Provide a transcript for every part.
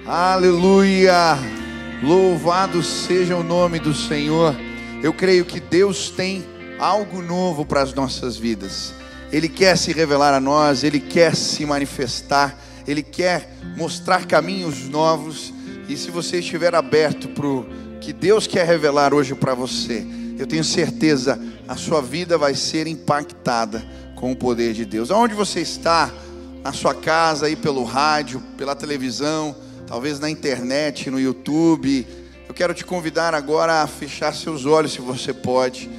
Aleluia! Louvado seja o nome do Senhor. Eu creio que Deus tem algo novo para as nossas vidas. Ele quer se revelar a nós, Ele quer se manifestar, Ele quer mostrar caminhos novos. E se você estiver aberto para o que Deus quer revelar hoje para você, eu tenho certeza, a sua vida vai ser impactada com o poder de Deus. Aonde você está, na sua casa, aí pelo rádio, pela televisão, talvez na internet, no YouTube, eu quero te convidar agora a fechar seus olhos, se você pode,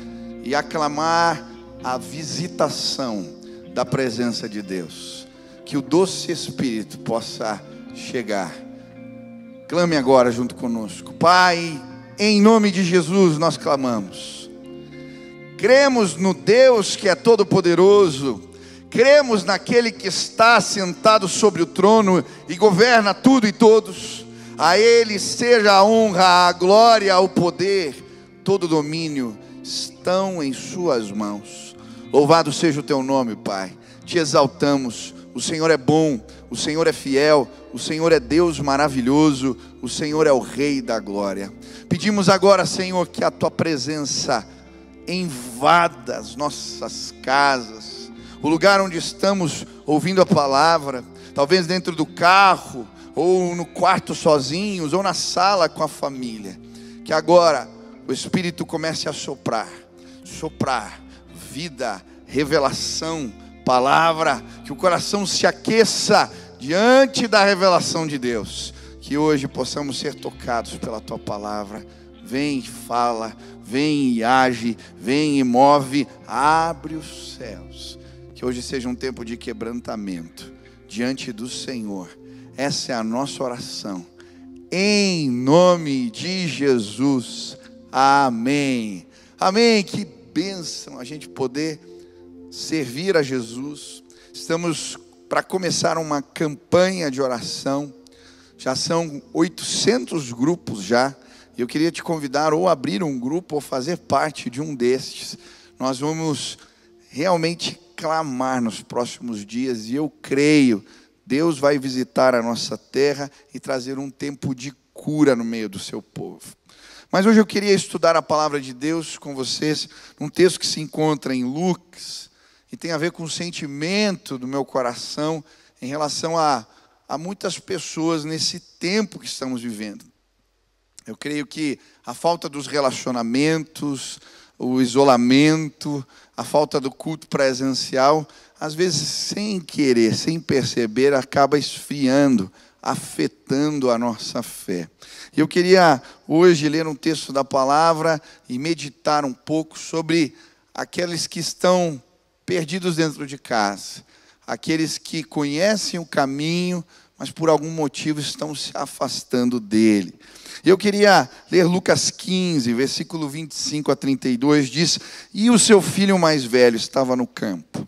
e aclamar a visitação da presença de Deus. Que o doce Espírito possa chegar. Clame agora junto conosco. Pai, em nome de Jesus nós clamamos. Cremos no Deus que é todo-poderoso. Cremos naquele que está sentado sobre o trono e governa tudo e todos. A Ele seja a honra, a glória, o poder, todo o domínio estão em suas mãos. Louvado seja o teu nome, Pai. Te exaltamos. O Senhor é bom, o Senhor é fiel, o Senhor é Deus maravilhoso, o Senhor é o Rei da glória. Pedimos agora, Senhor, que a tua presença invada as nossas casas, o lugar onde estamos ouvindo a palavra, talvez dentro do carro, ou no quarto sozinhos, ou na sala com a família. Que agora o Espírito comece a soprar vida, revelação, palavra, que o coração se aqueça diante da revelação de Deus. Que hoje possamos ser tocados pela tua palavra. Vem e fala, vem e age, vem e move, abre os céus. Que hoje seja um tempo de quebrantamento diante do Senhor. Essa é a nossa oração. Em nome de Jesus. Amém. Amém. Que bênção a gente poder servir a Jesus. Estamos para começar uma campanha de oração. Já são 800 grupos já. Eu queria te convidar ou abrir um grupo ou fazer parte de um destes. Nós vamos realmente clamar nos próximos dias, e eu creio, Deus vai visitar a nossa terra e trazer um tempo de cura no meio do seu povo. Mas hoje eu queria estudar a palavra de Deus com vocês, num texto que se encontra em Lucas, e tem a ver com o sentimento do meu coração em relação a muitas pessoas nesse tempo que estamos vivendo. Eu creio que a falta dos relacionamentos, o isolamento, a falta do culto presencial, às vezes sem querer, sem perceber, acaba esfriando, afetando a nossa fé. Eu queria hoje ler um texto da palavra e meditar um pouco sobre aqueles que estão perdidos dentro de casa, aqueles que conhecem o caminho, mas por algum motivo estão se afastando dele. Eu queria ler Lucas 15, versículo 25 a 32, diz: E o seu filho mais velho estava no campo.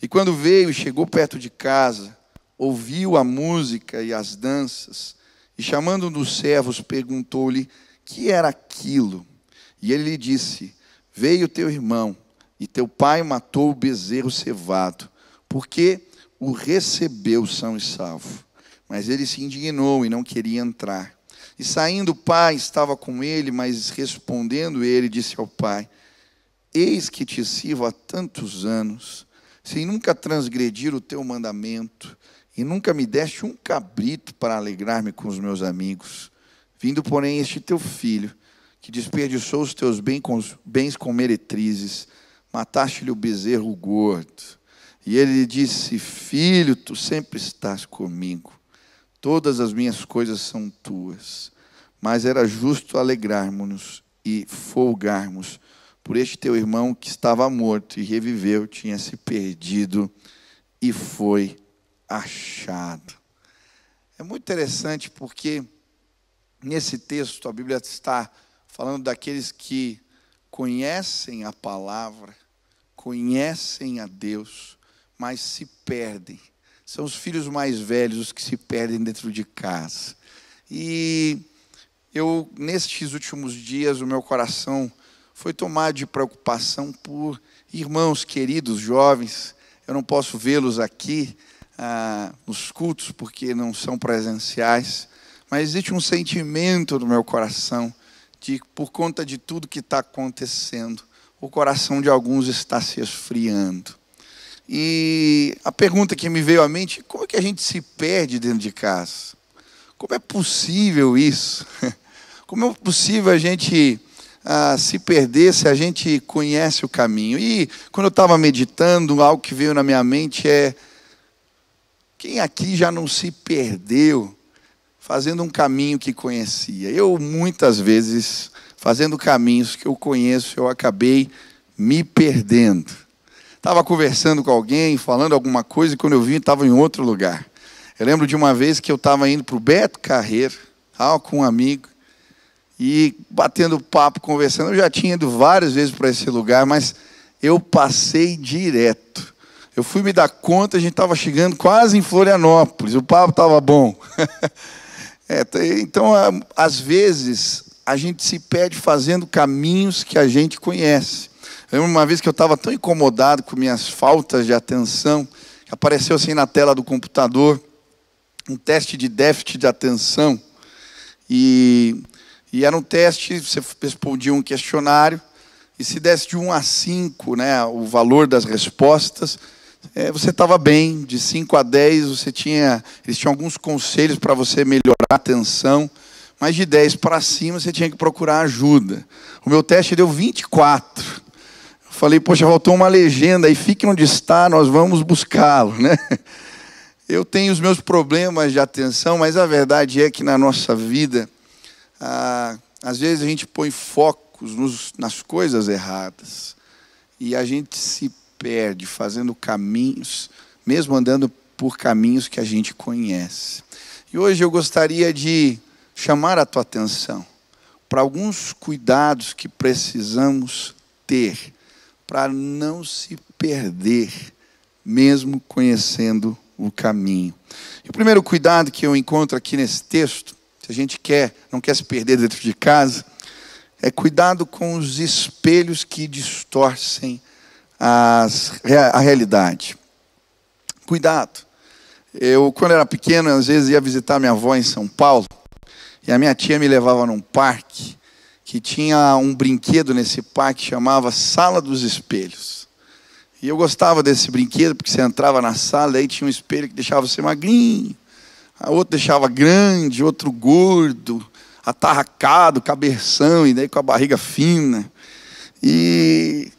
E quando veio e chegou perto de casa, ouviu a música e as danças, e chamando um dos servos, perguntou-lhe que era aquilo. E ele lhe disse: Veio teu irmão, e teu pai matou o bezerro cevado, porque o recebeu são e salvo. Mas ele se indignou e não queria entrar. E saindo o pai estava com ele, mas respondendo ele, disse ao pai: Eis que te sirvo há tantos anos, sem nunca transgredir o teu mandamento, e nunca me deste um cabrito para alegrar-me com os meus amigos. Vindo, porém, este teu filho, que desperdiçou os teus bens com meretrizes, mataste-lhe o bezerro gordo. E ele lhe disse: Filho, tu sempre estás comigo. Todas as minhas coisas são tuas. Mas era justo alegrarmos-nos e folgarmos por este teu irmão que estava morto e reviveu, tinha se perdido e foi achado. É muito interessante porque nesse texto a Bíblia está falando daqueles que conhecem a palavra, conhecem a Deus, mas se perdem. São os filhos mais velhos os que se perdem dentro de casa. E eu, nestes últimos dias, o meu coração foi tomado de preocupação por irmãos queridos, jovens. Eu não posso vê-los aqui nos cultos, porque não são presenciais. mas existe um sentimento no meu coração de, por conta de tudo que está acontecendo, o coração de alguns está se esfriando. E a pergunta que me veio à mente: como é que a gente se perde dentro de casa? Como é possível isso? Como é possível a gente se perder se a gente conhece o caminho? E quando eu estava meditando, algo que veio na minha mente é: quem aqui já não se perdeu fazendo um caminho que conhecia? Eu, muitas vezes, fazendo caminhos que eu conheço, eu acabei me perdendo. Estava conversando com alguém, falando alguma coisa, e quando eu vi, estava em outro lugar. Eu lembro de uma vez que eu estava indo para o Beto Carreiro, com um amigo, e batendo papo, conversando. Eu já tinha ido várias vezes para esse lugar, mas eu passei direto. Eu fui me dar conta, a gente estava chegando quase em Florianópolis, o papo estava bom. Então, às vezes, a gente se perde fazendo caminhos que a gente conhece. Eu lembro uma vez que eu estava tão incomodado com minhas faltas de atenção, que apareceu assim na tela do computador, um teste de déficit de atenção. E era um teste, você respondia um questionário, e se desse de 1 a 5, né, o valor das respostas, você estava bem. De 5 a 10, eles tinham alguns conselhos para você melhorar a atenção, mas de 10 para cima você tinha que procurar ajuda. O meu teste deu 24. Eu falei: poxa, faltou uma legenda aí, fique onde está, nós vamos buscá-lo, né? Eu tenho os meus problemas de atenção, mas a verdade é que na nossa vida, às vezes a gente põe focos nas coisas erradas, e a gente se perde fazendo caminhos, mesmo andando por caminhos que a gente conhece. E hoje eu gostaria de chamar a tua atenção para alguns cuidados que precisamos ter para não se perder, mesmo conhecendo o caminho. E o primeiro cuidado que eu encontro aqui nesse texto, se a gente não quer se perder dentro de casa, é cuidado com os espelhos que distorcem a realidade. Cuidado. Eu, quando era pequeno, às vezes ia visitar minha avó em São Paulo, e a minha tia me levava num parque, que tinha um brinquedo nesse parque que chamava Sala dos Espelhos. E eu gostava desse brinquedo, porque você entrava na sala, aí tinha um espelho que deixava você magrinho, a outro deixava grande, outro gordo, atarracado, cabeção, e daí com a barriga fina. E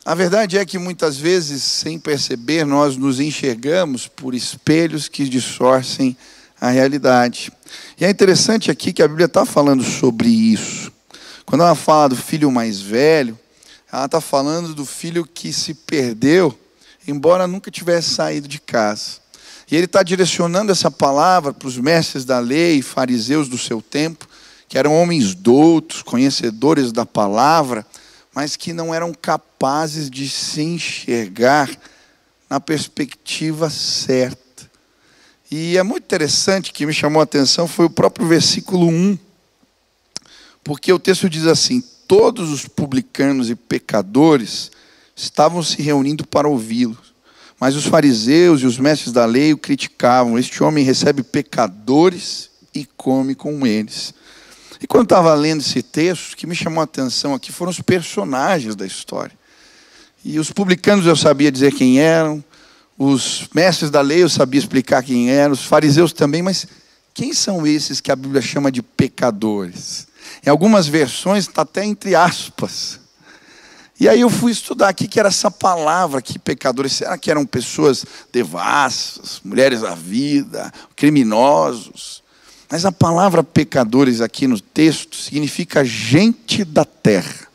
a verdade é que muitas vezes, sem perceber, nós nos enxergamos por espelhos que distorcem a realidade. E é interessante aqui que a Bíblia está falando sobre isso. Quando ela fala do filho mais velho, ela está falando do filho que se perdeu, embora nunca tivesse saído de casa. E ele está direcionando essa palavra para os mestres da lei, fariseus do seu tempo, que eram homens doutos, conhecedores da palavra, mas que não eram capazes de se enxergar na perspectiva certa. E é muito interessante, que me chamou a atenção, foi o próprio versículo 1, porque o texto diz assim: todos os publicanos e pecadores estavam se reunindo para ouvi-lo, mas os fariseus e os mestres da lei o criticavam. Este homem recebe pecadores e come com eles. E quando eu estava lendo esse texto, o que me chamou a atenção aqui foram os personagens da história. E os publicanos eu sabia dizer quem eram, os mestres da lei eu sabia explicar quem eram, os fariseus também, mas quem são esses que a Bíblia chama de pecadores? Em algumas versões está até entre aspas. E aí eu fui estudar aqui que era essa palavra aqui, pecadores. Será que eram pessoas devassas, mulheres da vida, criminosos? Mas a palavra pecadores aqui no texto significa gente da terra.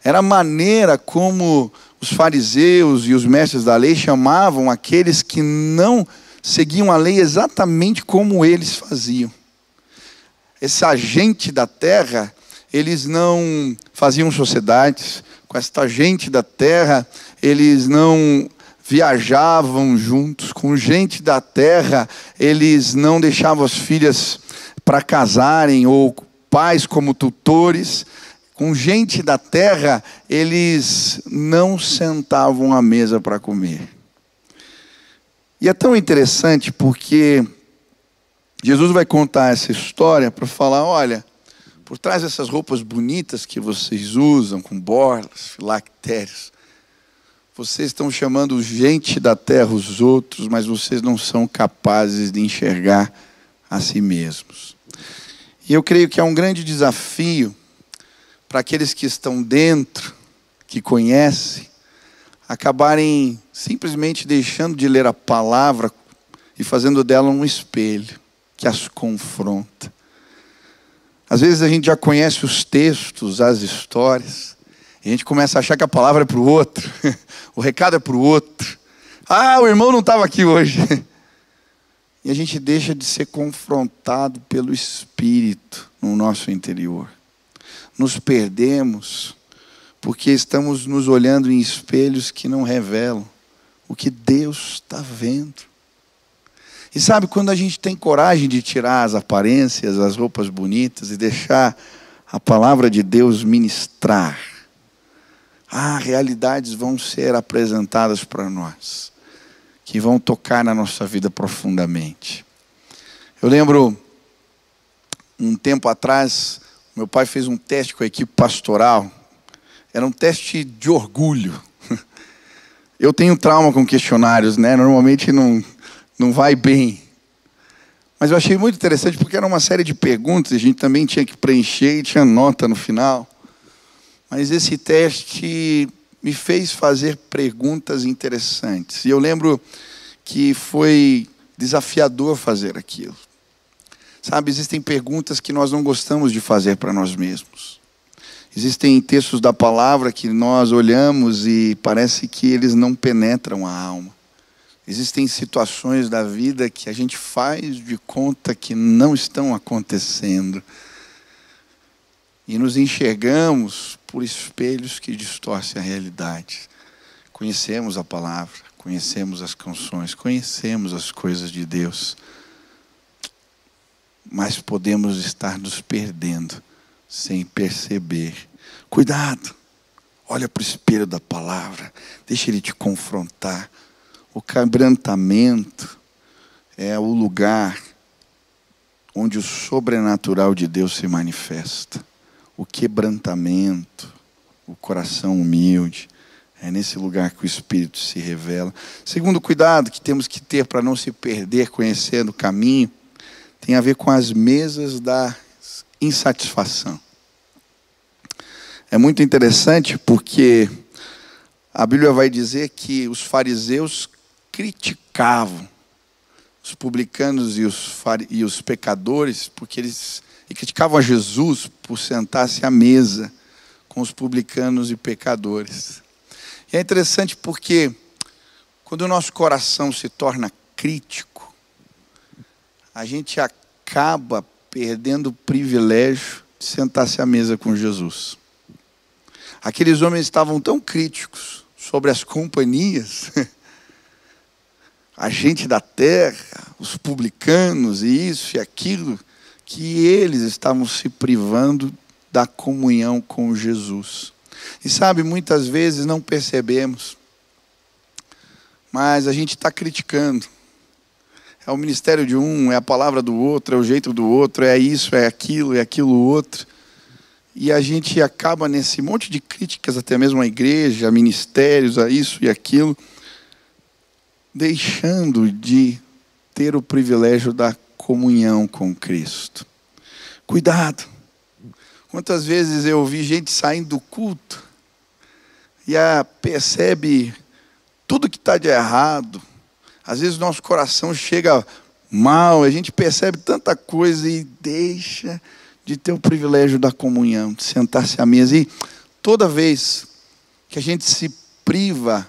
Era a maneira como os fariseus e os mestres da lei chamavam aqueles que não seguiam a lei exatamente como eles faziam. Essa gente da terra, eles não faziam sociedades. Com esta gente da terra, eles não viajavam juntos. Com gente da terra, eles não deixavam as filhas para casarem, ou pais como tutores. Com gente da terra, eles não sentavam à mesa para comer. E é tão interessante porque Jesus vai contar essa história para falar, olha, por trás dessas roupas bonitas que vocês usam, com borlas, filactérios, vocês estão chamando gente da terra os outros, mas vocês não são capazes de enxergar a si mesmos. E eu creio que é um grande desafio para aqueles que estão dentro, que conhecem, acabarem simplesmente deixando de ler a palavra e fazendo dela um espelho que as confronta. Às vezes a gente já conhece os textos, as histórias, e a gente começa a achar que a palavra é para o outro, o recado é para o outro. Ah, o irmão não estava aqui hoje. E a gente deixa de ser confrontado pelo Espírito no nosso interior. Nos perdemos porque estamos nos olhando em espelhos que não revelam o que Deus está vendo. E sabe, quando a gente tem coragem de tirar as aparências, as roupas bonitas e deixar a palavra de Deus ministrar, realidades vão ser apresentadas para nós, que vão tocar na nossa vida profundamente. Eu lembro, um tempo atrás, meu pai fez um teste com a equipe pastoral. Era um teste de orgulho. Eu tenho trauma com questionários, né? Normalmente não vai bem. Mas eu achei muito interessante porque era uma série de perguntas, a gente também tinha que preencher e tinha nota no final. Mas esse teste me fez fazer perguntas interessantes. E eu lembro que foi desafiador fazer aquilo. Sabe, existem perguntas que nós não gostamos de fazer para nós mesmos. Existem textos da palavra que nós olhamos e parece que eles não penetram a alma. Existem situações da vida que a gente faz de conta que não estão acontecendo. E nos enxergamos por espelhos que distorcem a realidade. Conhecemos a palavra, conhecemos as canções, conhecemos as coisas de Deus. Mas podemos estar nos perdendo sem perceber. Cuidado, olha para o espelho da palavra, deixa ele te confrontar. O quebrantamento é o lugar onde o sobrenatural de Deus se manifesta. O quebrantamento, o coração humilde, é nesse lugar que o Espírito se revela. Segundo cuidado que temos que ter para não se perder conhecendo o caminho, tem a ver com as mesas da insatisfação. É muito interessante porque a Bíblia vai dizer que os fariseus criticavam os publicanos e os pecadores, porque eles criticavam a Jesus por sentar-se à mesa com os publicanos e pecadores. E é interessante porque quando o nosso coração se torna crítico, a gente acaba perdendo o privilégio de sentar-se à mesa com Jesus. Aqueles homens estavam tão críticos sobre as companhias, a gente da terra, os publicanos, e isso e aquilo, que eles estavam se privando da comunhão com Jesus. E sabe, muitas vezes não percebemos, mas a gente está criticando. É o ministério de um, é a palavra do outro, é o jeito do outro, é isso, é aquilo outro. E a gente acaba nesse monte de críticas, até mesmo à igreja, a ministérios, a isso e aquilo, deixando de ter o privilégio da comunhão com Cristo. Cuidado. Quantas vezes eu vi gente saindo do culto e percebe tudo que está de errado. Às vezes o nosso coração chega mal, a gente percebe tanta coisa e deixa de ter o privilégio da comunhão, de sentar-se à mesa. E toda vez que a gente se priva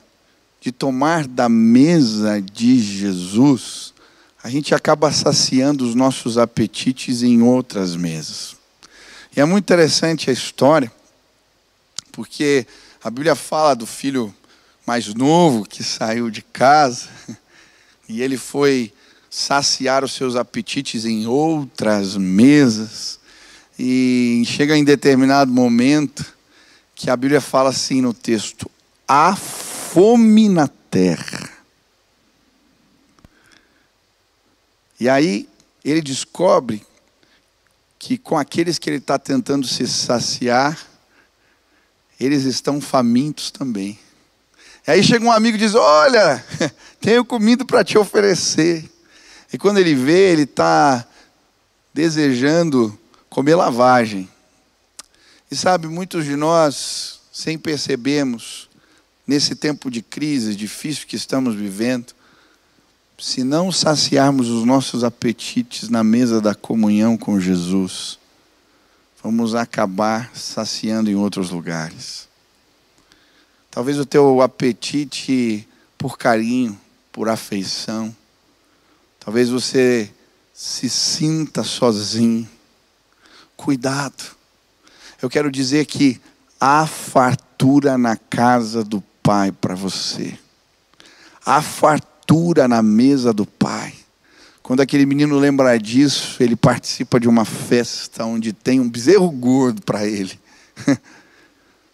de tomar da mesa de Jesus, a gente acaba saciando os nossos apetites em outras mesas. E é muito interessante a história, porque a Bíblia fala do filho mais novo que saiu de casa e ele foi saciar os seus apetites em outras mesas. E chega em determinado momento que a Bíblia fala assim no texto: há fome na terra. E aí ele descobre que com aqueles que ele está tentando se saciar, eles estão famintos também. Aí chega um amigo e diz: olha, tenho comida para te oferecer. E quando ele vê, ele está desejando comer lavagem. E sabe, muitos de nós, sem percebermos, nesse tempo de crise difícil que estamos vivendo, se não saciarmos os nossos apetites na mesa da comunhão com Jesus, vamos acabar saciando em outros lugares. Talvez o teu apetite por carinho, por afeição, talvez você se sinta sozinho. Cuidado. Eu quero dizer que há fartura na casa do Pai para você. Há fartura na mesa do Pai. Quando aquele menino lembra disso, ele participa de uma festa onde tem um bezerro gordo para ele.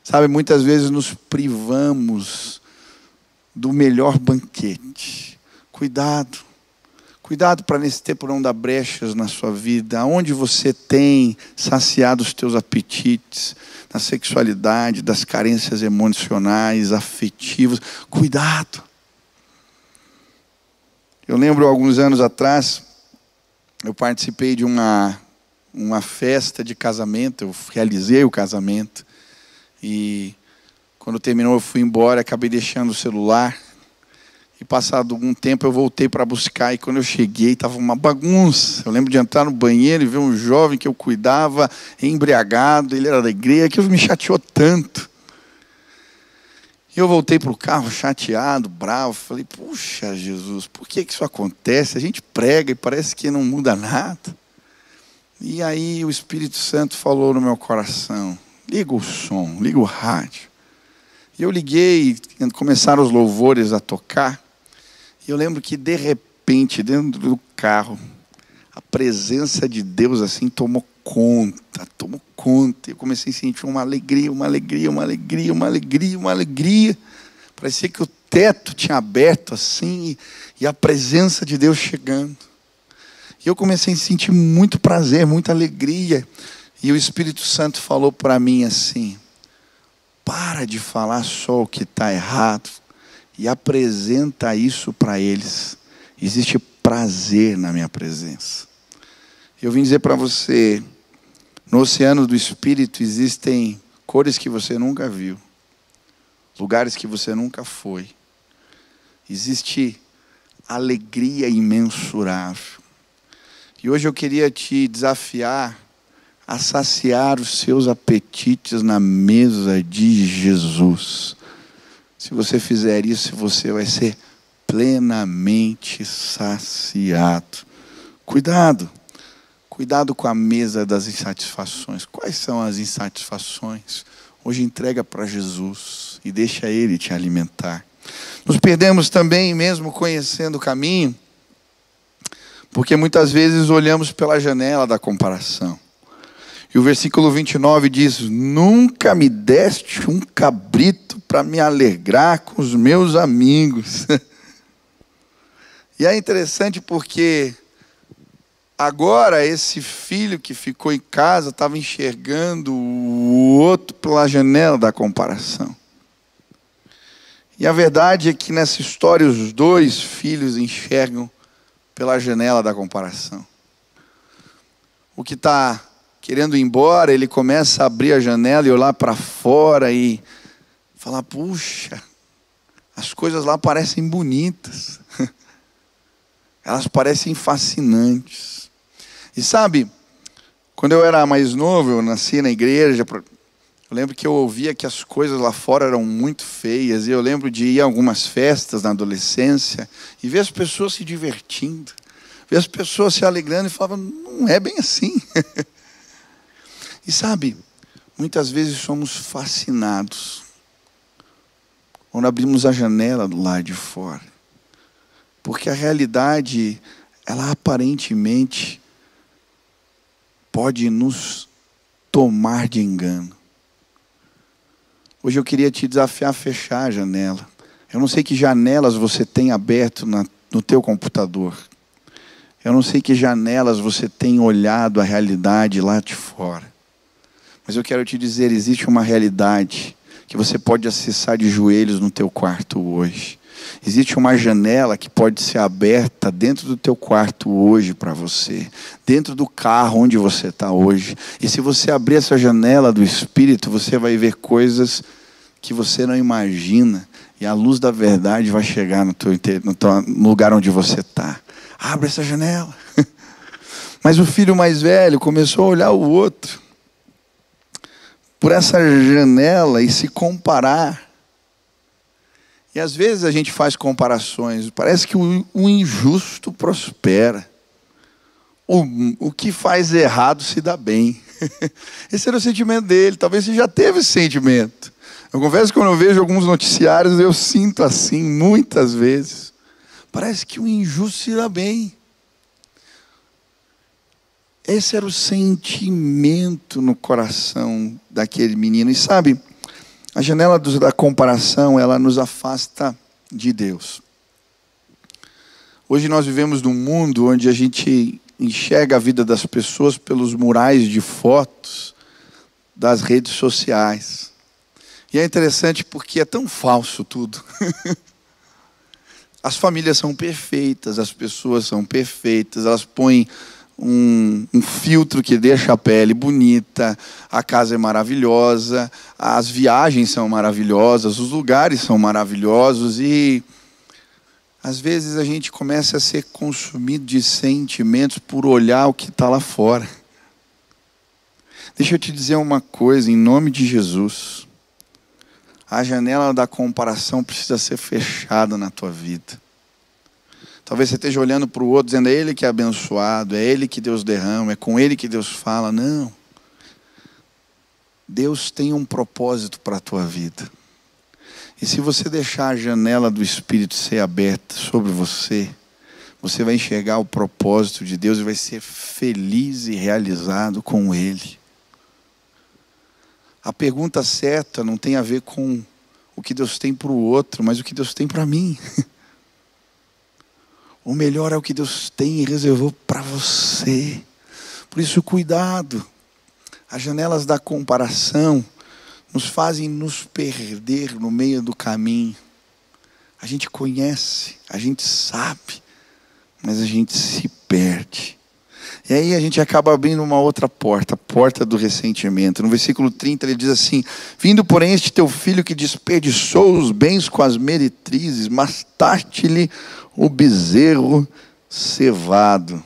Sabe, muitas vezes nos privamos do melhor banquete. Cuidado. Cuidado para nesse tempo não dar brechas na sua vida. Aonde você tem saciado os teus apetites, na sexualidade, das carências emocionais, afetivas. Cuidado. Eu lembro, alguns anos atrás, eu participei de uma festa de casamento. Eu realizei o casamento. E quando terminou, eu fui embora, acabei deixando o celular. E passado algum tempo eu voltei para buscar, e quando eu cheguei estava uma bagunça. Eu lembro de entrar no banheiro e ver um jovem que eu cuidava, embriagado, ele era da igreja, aquilo me chateou tanto. E eu voltei para o carro chateado, bravo, falei: puxa Jesus, por que isso acontece? A gente prega e parece que não muda nada. E aí o Espírito Santo falou no meu coração: liga o som, liga o rádio. E eu liguei, começaram os louvores a tocar. E eu lembro que, de repente, dentro do carro, a presença de Deus assim tomou conta. E eu comecei a sentir uma alegria. Parecia que o teto tinha aberto assim, e a presença de Deus chegando. E eu comecei a sentir muito prazer, muita alegria. E o Espírito Santo falou para mim assim: para de falar só o que está errado e apresenta isso para eles. Existe prazer na minha presença. Eu vim dizer para você, no oceano do Espírito existem cores que você nunca viu, lugares que você nunca foi. Existe alegria imensurável. E hoje eu queria te desafiar a saciar os seus apetites na mesa de Jesus. Se você fizer isso, você vai ser plenamente saciado. Cuidado com a mesa das insatisfações. Quais são as insatisfações? Hoje entrega para Jesus e deixa Ele te alimentar. Nos perdemos também, mesmo conhecendo o caminho, porque muitas vezes olhamos pela janela da comparação. E o versículo 29 diz: nunca me deste um cabrito para me alegrar com os meus amigos. E é interessante porque agora esse filho que ficou em casa estava enxergando o outro pela janela da comparação. E a verdade é que nessa história os dois filhos enxergam pela janela da comparação. O que está querendo ir embora, ele começa a abrir a janela e olhar para fora e falar: puxa, as coisas lá parecem bonitas. Elas parecem fascinantes. E sabe, quando eu era mais novo, eu nasci na igreja, eu lembro que eu ouvia que as coisas lá fora eram muito feias. E eu lembro de ir a algumas festas na adolescência e ver as pessoas se divertindo, ver as pessoas se alegrando, e falava: não é bem assim. E sabe, muitas vezes somos fascinados quando abrimos a janela do lado de fora. Porque a realidade, ela aparentemente pode nos tomar de engano. Hoje eu queria te desafiar a fechar a janela. Eu não sei que janelas você tem aberto no teu computador. Eu não sei que janelas você tem olhado a realidade lá de fora. Mas eu quero te dizer, existe uma realidade que você pode acessar de joelhos no teu quarto hoje. Existe uma janela que pode ser aberta dentro do teu quarto hoje para você. Dentro do carro onde você está hoje. E se você abrir essa janela do Espírito, você vai ver coisas que você não imagina. E a luz da verdade vai chegar no lugar onde você está. Abre essa janela. Mas o filho mais velho começou a olhar o outro por essa janela e se comparar. E às vezes a gente faz comparações. Parece que o injusto prospera. O que faz errado se dá bem. Esse era o sentimento dele. Talvez você já teve esse sentimento. Eu confesso que quando eu vejo alguns noticiários, eu sinto assim, muitas vezes. Parece que o injusto se dá bem. Esse era o sentimento no coração daquele menino. E sabe, a janela da comparação, ela nos afasta de Deus. Hoje nós vivemos num mundo onde a gente enxerga a vida das pessoas pelos murais de fotos das redes sociais. E é interessante porque é tão falso tudo. As famílias são perfeitas, as pessoas são perfeitas, elas põem um filtro que deixa a pele bonita, a casa é maravilhosa, as viagens são maravilhosas, os lugares são maravilhosos e às vezes a gente começa a ser consumido de sentimentos por olhar o que está lá fora. Deixa eu te dizer uma coisa, em nome de Jesus. A janela da comparação precisa ser fechada na tua vida. Talvez você esteja olhando para o outro, dizendo, é ele que é abençoado, é ele que Deus derrama, é com ele que Deus fala. Não. Deus tem um propósito para a tua vida. E se você deixar a janela do Espírito ser aberta sobre você, você vai enxergar o propósito de Deus e vai ser feliz e realizado com Ele. A pergunta certa não tem a ver com o que Deus tem para o outro, mas o que Deus tem para mim. O melhor é o que Deus tem e reservou para você. Por isso, cuidado. As janelas da comparação nos fazem nos perder no meio do caminho. A gente conhece, a gente sabe, mas a gente se perde. E aí a gente acaba abrindo uma outra porta, a porta do ressentimento. No versículo 30 ele diz assim, vindo porém este teu filho que desperdiçou os bens com as meretrizes, mataste-lhe o bezerro cevado.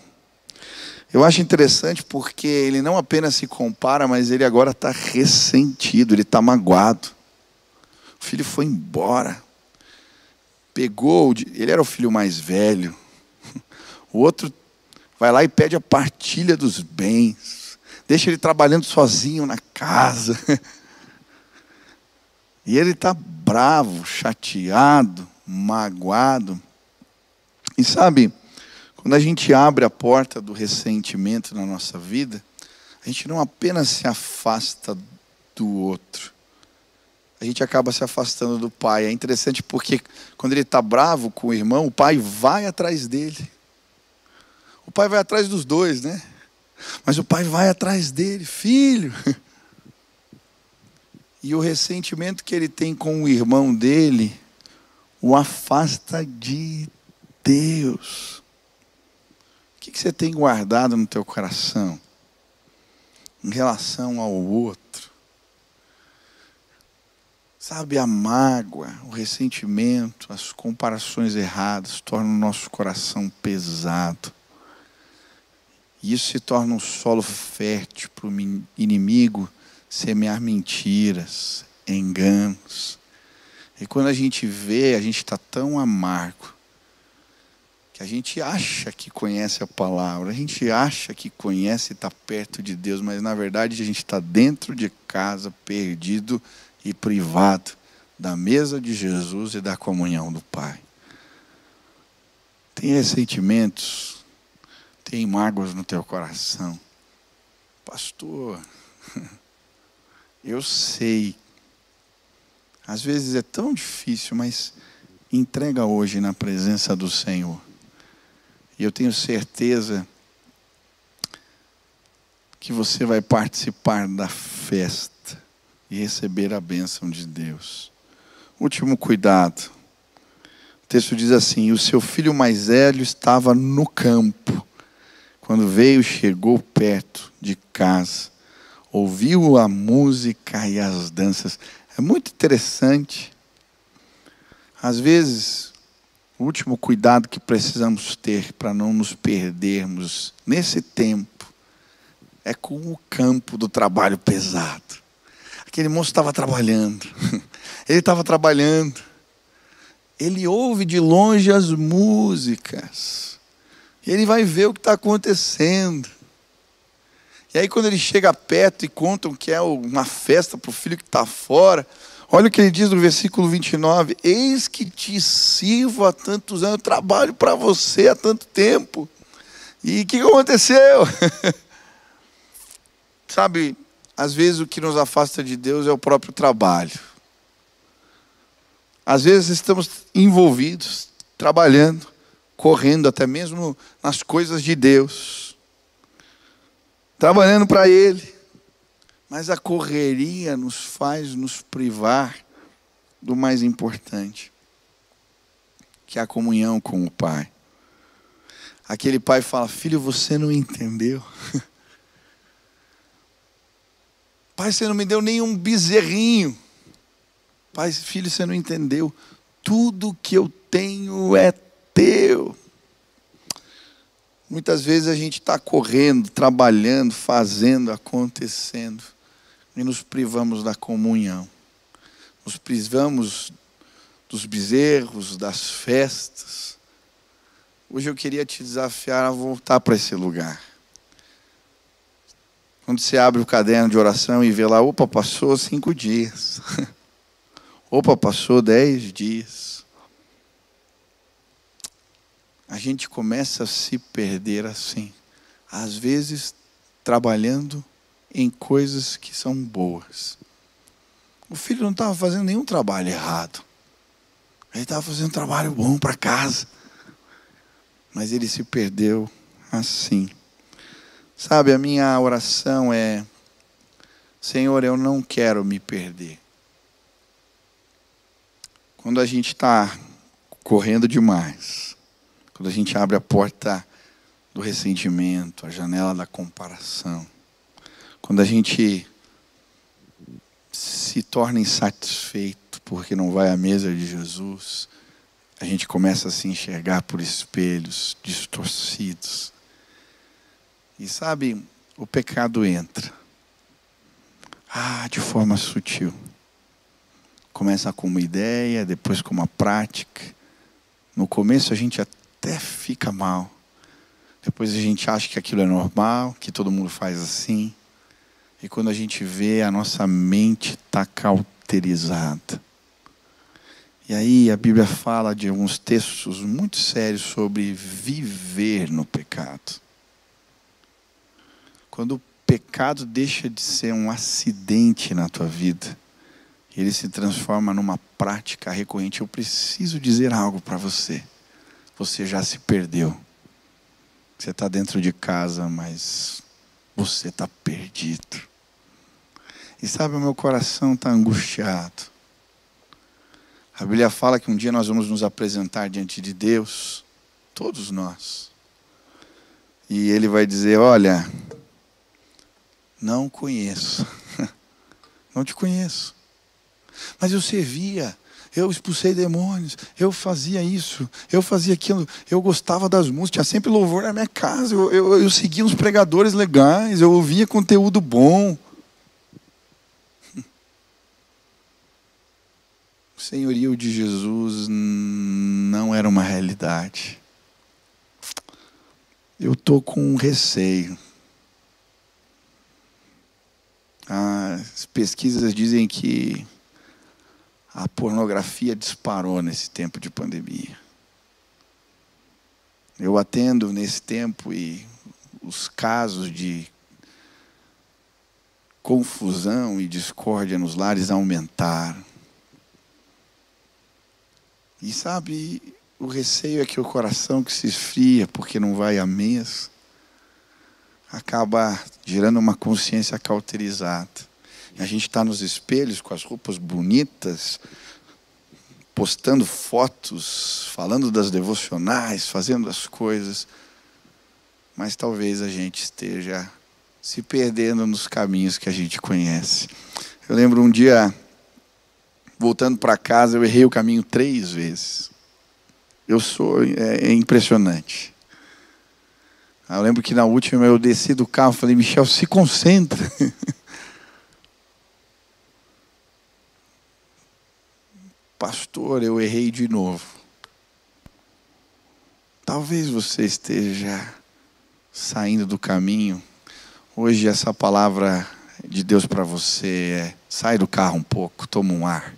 Eu acho interessante porque ele não apenas se compara, mas ele agora está ressentido, ele está magoado. O filho foi embora. Ele era o filho mais velho. O outro vai lá e pede a partilha dos bens. Deixa ele trabalhando sozinho na casa. E ele está bravo, chateado, magoado. E sabe, quando a gente abre a porta do ressentimento na nossa vida, a gente não apenas se afasta do outro, a gente acaba se afastando do pai. É interessante porque quando ele está bravo com o irmão, o pai vai atrás dele. O pai vai atrás dos dois, né? Mas o pai vai atrás dele, filho. E o ressentimento que ele tem com o irmão dele o afasta de Deus. O que você tem guardado no teu coração em relação ao outro? Sabe, a mágoa, o ressentimento, as comparações erradas tornam o nosso coração pesado. E isso se torna um solo fértil para o inimigo semear mentiras, enganos. E quando a gente vê, a gente está tão amargo, que a gente acha que conhece a palavra, a gente acha que conhece e está perto de Deus, mas na verdade a gente está dentro de casa, perdido e privado da mesa de Jesus e da comunhão do Pai. Tem ressentimentos, tem mágoas no teu coração. Pastor, eu sei, às vezes é tão difícil, mas entrega hoje na presença do Senhor. E eu tenho certeza que você vai participar da festa e receber a bênção de Deus. Último cuidado. O texto diz assim: e o seu filho mais velho estava no campo. Quando veio, chegou perto de casa, ouviu a música e as danças. É muito interessante. Às vezes, o último cuidado que precisamos ter para não nos perdermos nesse tempo é com o campo do trabalho pesado. Aquele moço estava trabalhando. Ele estava trabalhando. Ele ouve de longe as músicas. E ele vai ver o que está acontecendo. E aí quando ele chega perto e contam que é uma festa para o filho que está fora, olha o que ele diz no versículo 29. Eis que te sirvo há tantos anos, eu trabalho para você há tanto tempo. E o que aconteceu? Sabe, às vezes o que nos afasta de Deus é o próprio trabalho. Às vezes estamos envolvidos, trabalhando, correndo até mesmo nas coisas de Deus, trabalhando para Ele, mas a correria nos faz nos privar do mais importante, que é a comunhão com o Pai. Aquele pai fala: filho, você não entendeu. Pai, você não me deu nenhum bezerrinho. Pai, filho, você não entendeu. Tudo que eu tenho é teu. Muitas vezes a gente está correndo, trabalhando, fazendo, acontecendo, e nos privamos da comunhão. Nos privamos dos bezerros, das festas. Hoje eu queria te desafiar a voltar para esse lugar. Quando você abre o caderno de oração e vê lá, opa, passou 5 dias. Opa, passou 10 dias. A gente começa a se perder assim. Às vezes, trabalhando em coisas que são boas. O filho não estava fazendo nenhum trabalho errado. Ele estava fazendo um trabalho bom para casa. Mas ele se perdeu assim. Sabe, a minha oração é: Senhor, eu não quero me perder. Quando a gente está correndo demais, quando a gente abre a porta do ressentimento, a janela da comparação, quando a gente se torna insatisfeito porque não vai à mesa de Jesus, a gente começa a se enxergar por espelhos distorcidos. E sabe, o pecado entra. De forma sutil. Começa com uma ideia, depois com uma prática. No começo a gente até fica mal. Depois a gente acha que aquilo é normal, que todo mundo faz assim. E quando a gente vê, a nossa mente está cauterizada. E aí a Bíblia fala de alguns textos muito sérios sobre viver no pecado. Quando o pecado deixa de ser um acidente na tua vida, ele se transforma numa prática recorrente. Eu preciso dizer algo para você. Você já se perdeu. Você está dentro de casa, mas você está perdido. E sabe, o meu coração está angustiado. A Bíblia fala que um dia nós vamos nos apresentar diante de Deus, todos nós. E Ele vai dizer: olha, não conheço. Não te conheço. Mas eu servia, eu expulsei demônios, eu fazia isso, eu fazia aquilo, eu gostava das músicas, tinha sempre louvor na minha casa, eu seguia uns pregadores legais, eu ouvia conteúdo bom. O senhorio de Jesus não era uma realidade. Eu estou com receio. As pesquisas dizem que a pornografia disparou nesse tempo de pandemia. Eu atendo nesse tempo e os casos de confusão e discórdia nos lares aumentaram. E sabe, o receio é que o coração que se esfria porque não vai à mesa acaba gerando uma consciência cauterizada. E a gente está nos espelhos com as roupas bonitas, postando fotos, falando das devocionais, fazendo as coisas, mas talvez a gente esteja se perdendo nos caminhos que a gente conhece. Eu lembro um dia, voltando para casa, eu errei o caminho 3 vezes. É impressionante. Eu lembro que na última eu desci do carro e falei, Michel, se concentra. Pastor, eu errei de novo. Talvez você esteja saindo do caminho. Hoje essa palavra de Deus para você é: sai do carro um pouco, toma um ar.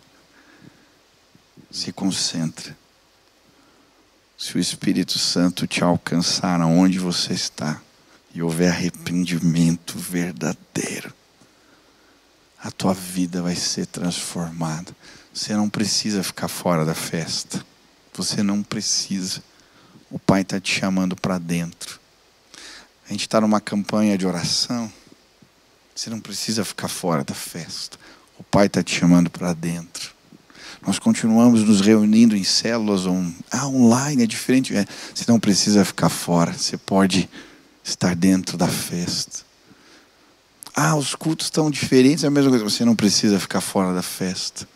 Se concentra. Se o Espírito Santo te alcançar aonde você está e houver arrependimento verdadeiro, a tua vida vai ser transformada. Você não precisa ficar fora da festa. Você não precisa. O Pai está te chamando para dentro. A gente está numa campanha de oração. Você não precisa ficar fora da festa. O Pai está te chamando para dentro. Nós continuamos nos reunindo em células online, é diferente. Você não precisa ficar fora. Você pode estar dentro da festa. Os cultos estão diferentes, é a mesma coisa. Você não precisa ficar fora da festa.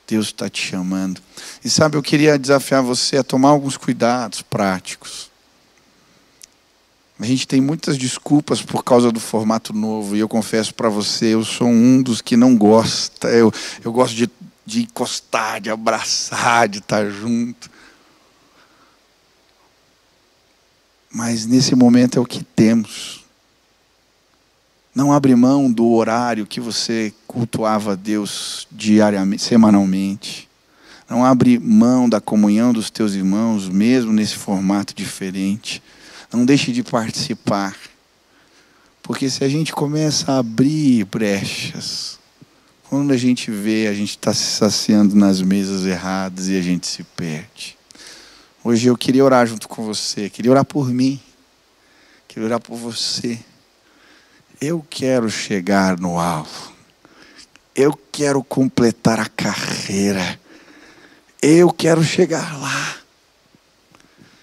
Deus está te chamando. E sabe, eu queria desafiar você a tomar alguns cuidados práticos. A gente tem muitas desculpas por causa do formato novo. E eu confesso para você, eu sou um dos que não gosta. Eu gosto de encostar, de abraçar, de estar junto. Mas nesse momento é o que temos. Não abre mão do horário que você cultuava a Deus diariamente, semanalmente. Não abre mão da comunhão dos teus irmãos, mesmo nesse formato diferente. Não deixe de participar. Porque se a gente começa a abrir brechas, quando a gente vê, a gente está se saciando nas mesas erradas e a gente se perde. Hoje eu queria orar junto com você, queria orar por mim, queria orar por você. Eu quero chegar no alvo. Eu quero completar a carreira. Eu quero chegar lá.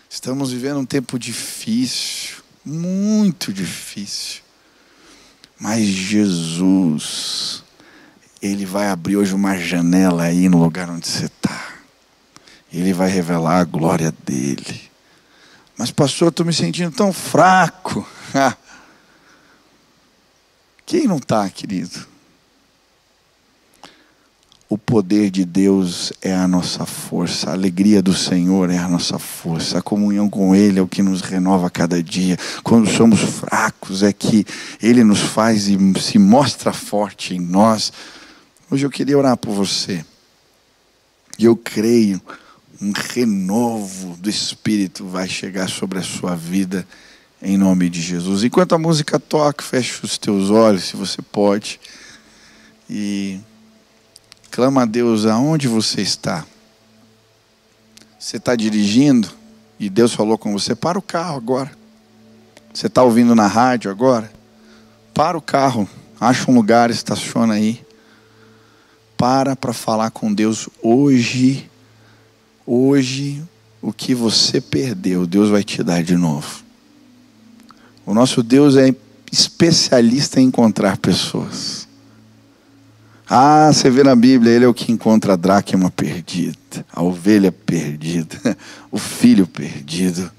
Estamos vivendo um tempo difícil, muito difícil. Mas Jesus, Ele vai abrir hoje uma janela aí no lugar onde você está. Ele vai revelar a glória dEle. Mas pastor, eu estou me sentindo tão fraco. Quem não está, querido? O poder de Deus é a nossa força, a alegria do Senhor é a nossa força, a comunhão com Ele é o que nos renova a cada dia. Quando somos fracos é que Ele nos faz e se mostra forte em nós. Hoje eu queria orar por você. E eu creio, um renovo do Espírito vai chegar sobre a sua vida, em nome de Jesus. Enquanto a música toca, feche os teus olhos, se você pode, e clama a Deus aonde você está. Você está dirigindo e Deus falou com você: para o carro agora. Você está ouvindo na rádio agora? Para o carro, acha um lugar, estaciona aí. Para falar com Deus hoje. Hoje, o que você perdeu, Deus vai te dar de novo. O nosso Deus é especialista em encontrar pessoas. Você vê na Bíblia, Ele é o que encontra a dracma perdida, a ovelha perdida, o filho perdido.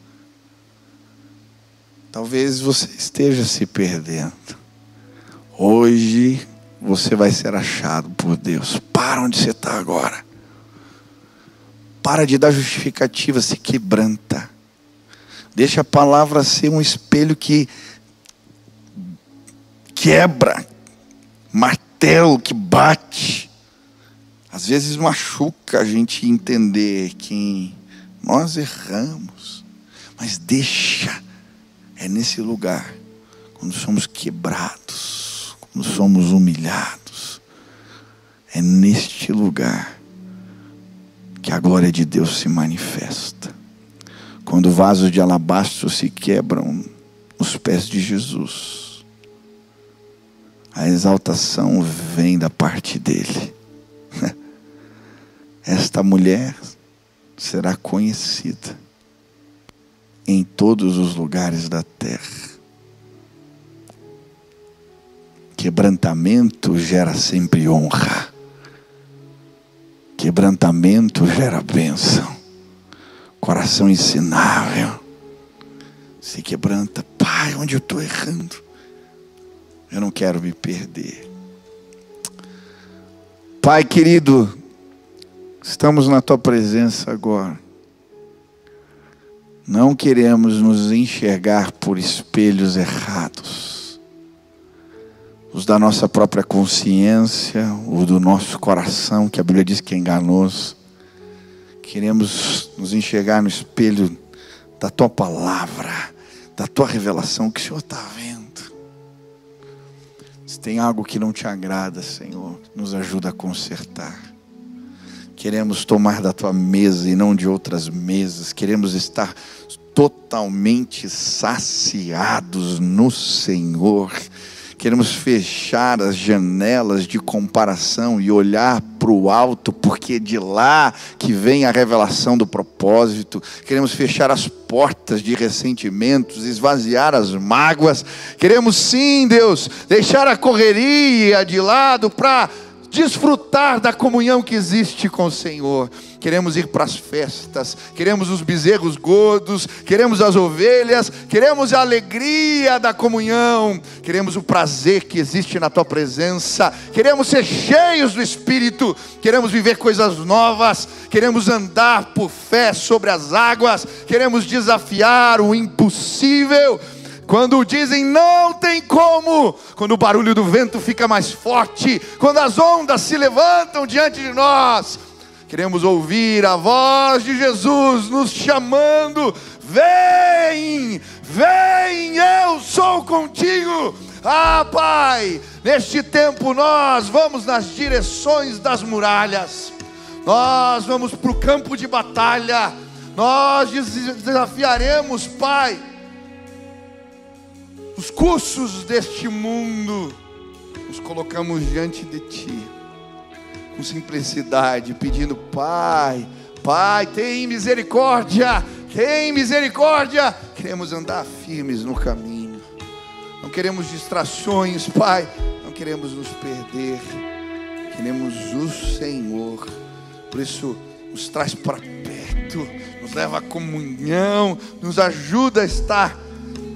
Talvez você esteja se perdendo. Hoje você vai ser achado por Deus. Para onde você está agora. Para de dar justificativa, se quebranta. Deixa a palavra ser um espelho que quebra, martelo que bate. Às vezes machuca a gente entender que nós erramos. Mas deixa, é nesse lugar, quando somos quebrados, quando somos humilhados, é neste lugar que a glória de Deus se manifesta. Quando vasos de alabastro se quebram nos pés de Jesus, a exaltação vem da parte dele. Esta mulher será conhecida em todos os lugares da terra. Quebrantamento gera sempre honra. Quebrantamento gera bênção. Coração ensinável se quebranta. Pai, onde eu estou errando? Eu não quero me perder. Pai querido, estamos na tua presença agora. Não queremos nos enxergar por espelhos errados, os da nossa própria consciência, o do nosso coração, que a Bíblia diz que é enganoso. Queremos nos enxergar no espelho da tua palavra, da tua revelação que o Senhor está vendo. Se tem algo que não te agrada, Senhor, nos ajuda a consertar. Queremos tomar da tua mesa e não de outras mesas. Queremos estar totalmente saciados no Senhor. Queremos fechar as janelas de comparação e olhar para o alto, porque é de lá que vem a revelação do propósito. Queremos fechar as portas de ressentimentos, esvaziar as mágoas. Queremos sim, Deus, deixar a correria de lado para desfrutar da comunhão que existe com o Senhor. Queremos ir para as festas, queremos os bezerros gordos, queremos as ovelhas, queremos a alegria da comunhão, queremos o prazer que existe na tua presença, queremos ser cheios do Espírito, queremos viver coisas novas, queremos andar por fé sobre as águas, queremos desafiar o impossível. Quando dizem não tem como, quando o barulho do vento fica mais forte, quando as ondas se levantam diante de nós, queremos ouvir a voz de Jesus nos chamando: vem, vem, eu sou contigo. Ah, Pai, neste tempo nós vamos nas direções das muralhas, nós vamos para o campo de batalha, nós desafiaremos, Pai, os cursos deste mundo. Nos colocamos diante de Ti, com simplicidade, pedindo: Pai, Pai, tem misericórdia, tem misericórdia. Queremos andar firmes no caminho, não queremos distrações, Pai, não queremos nos perder, queremos o Senhor. Por isso, nos traz para perto, nos leva à comunhão, nos ajuda a estar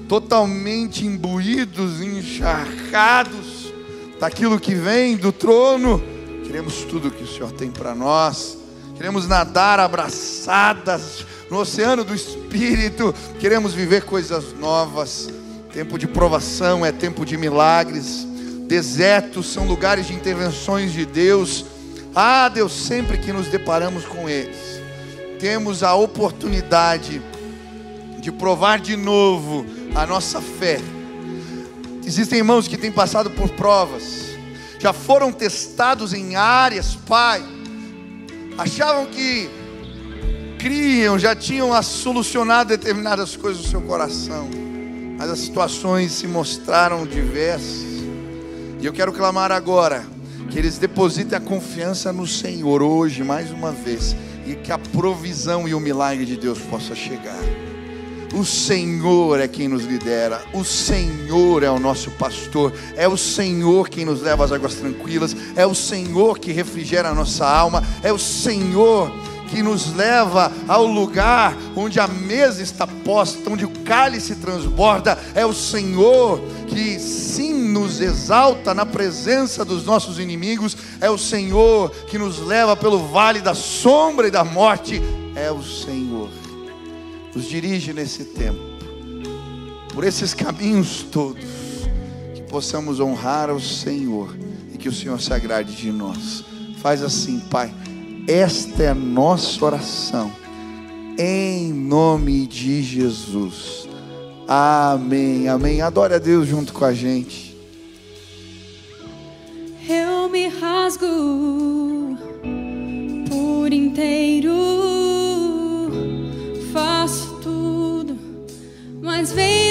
totalmente imbuídos, encharcados daquilo que vem do trono. Queremos tudo que o Senhor tem para nós. Queremos nadar abraçadas no oceano do Espírito. Queremos viver coisas novas. Tempo de provação é tempo de milagres. Desertos são lugares de intervenções de Deus. Ah, Deus, sempre que nos deparamos com eles, temos a oportunidade de provar de novo a nossa fé. Existem irmãos que têm passado por provas, já foram testados em áreas, Pai, achavam que criam, já tinham solucionado determinadas coisas no seu coração, mas as situações se mostraram diversas. E eu quero clamar agora que eles depositem a confiança no Senhor hoje, mais uma vez, e que a provisão e o milagre de Deus possa chegar. O Senhor é quem nos lidera, o Senhor é o nosso pastor, é o Senhor quem nos leva às águas tranquilas, é o Senhor que refrigera a nossa alma, é o Senhor que nos leva ao lugar onde a mesa está posta, onde o cálice transborda, é o Senhor que sim nos exalta na presença dos nossos inimigos, é o Senhor que nos leva pelo vale da sombra e da morte, é o Senhor. Nos dirige nesse tempo, por esses caminhos todos, que possamos honrar ao Senhor e que o Senhor se agrade de nós. Faz assim, Pai, esta é a nossa oração, em nome de Jesus. Amém, amém. Adore a Deus junto com a gente. Eu me rasgo por inteiro, faço tudo Deus vem